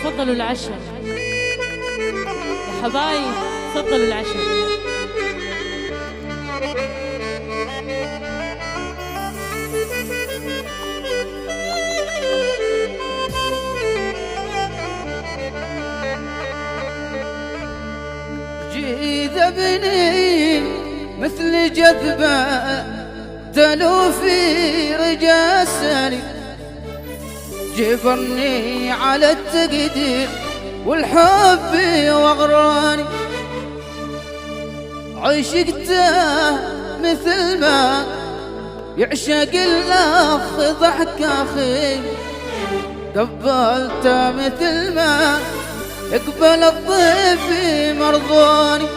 تفضلوا العشاء يا حبايب، تفضلوا العشاء. جذبني مثل جذبة دلو في رجاسني، جبرني على التقدير والحب واغراني، عشقته مثل ما يعشق الاخ ضحك اخي، قبلته مثل ما يقبل الضيف مرضاني،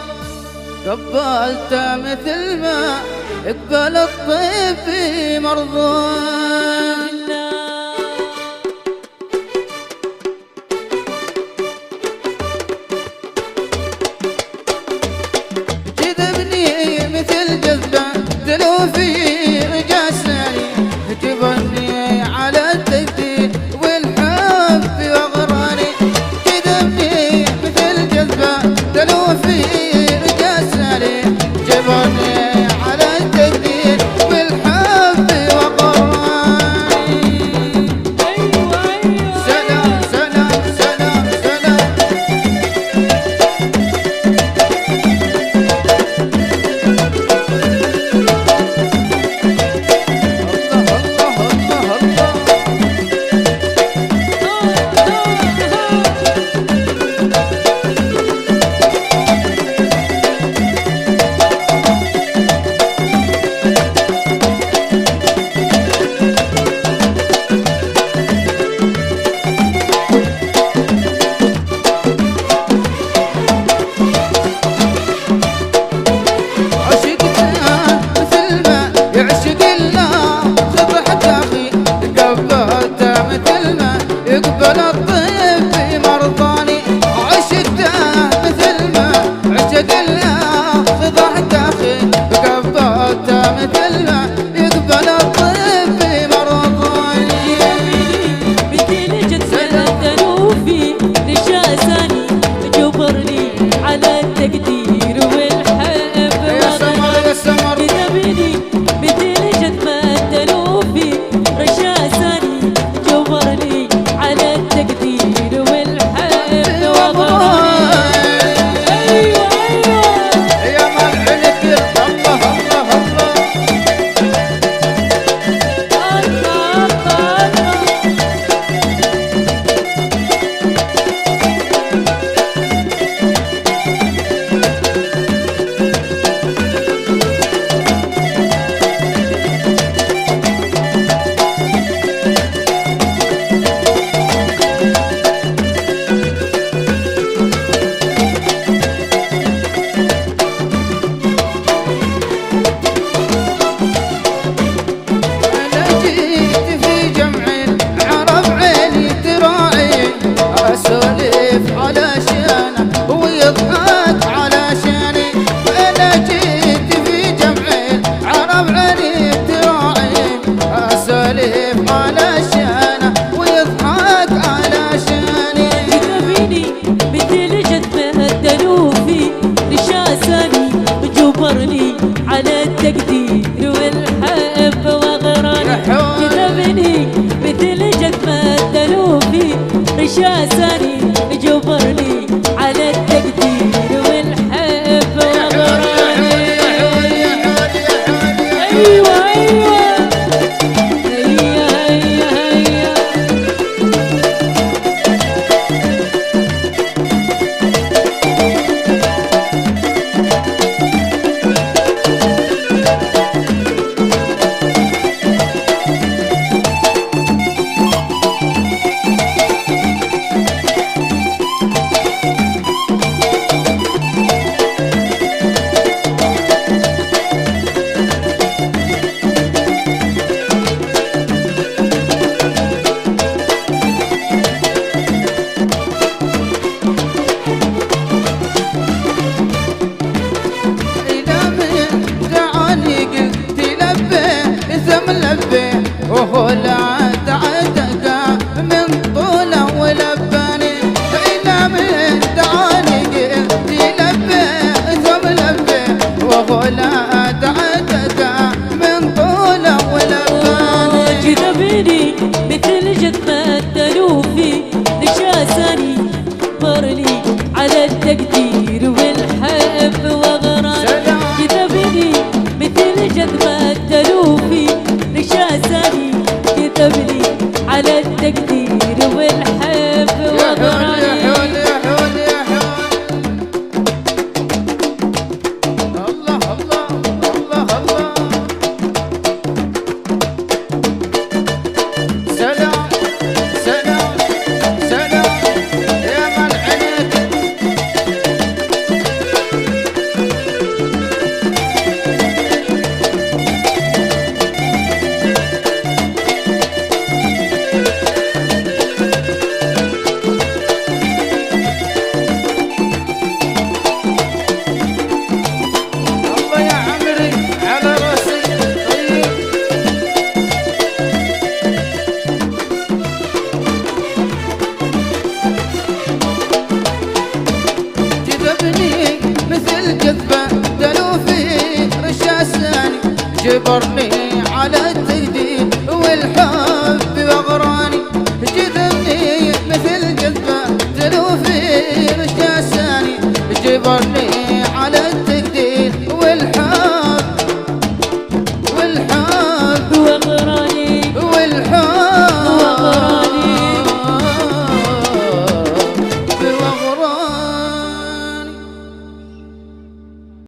قبلته مثل ما يقبل الضيف مرضاني. جذبني مثل جذبة دلو في رجاسني، جبرني على التقدير والحب واغراني، جذبني مثل جذبة دلو في رجاسني، جبرني على التقدير والحب واغراني. جبرني على التقدير والحب واغراني كتبني مثل جذبة تلوفي رشاساني كتبني على التقدير والحب واغراني جبرني على التهديد والحب واغراني جذبني مثل جذبة تلوفي رشاساني جبرني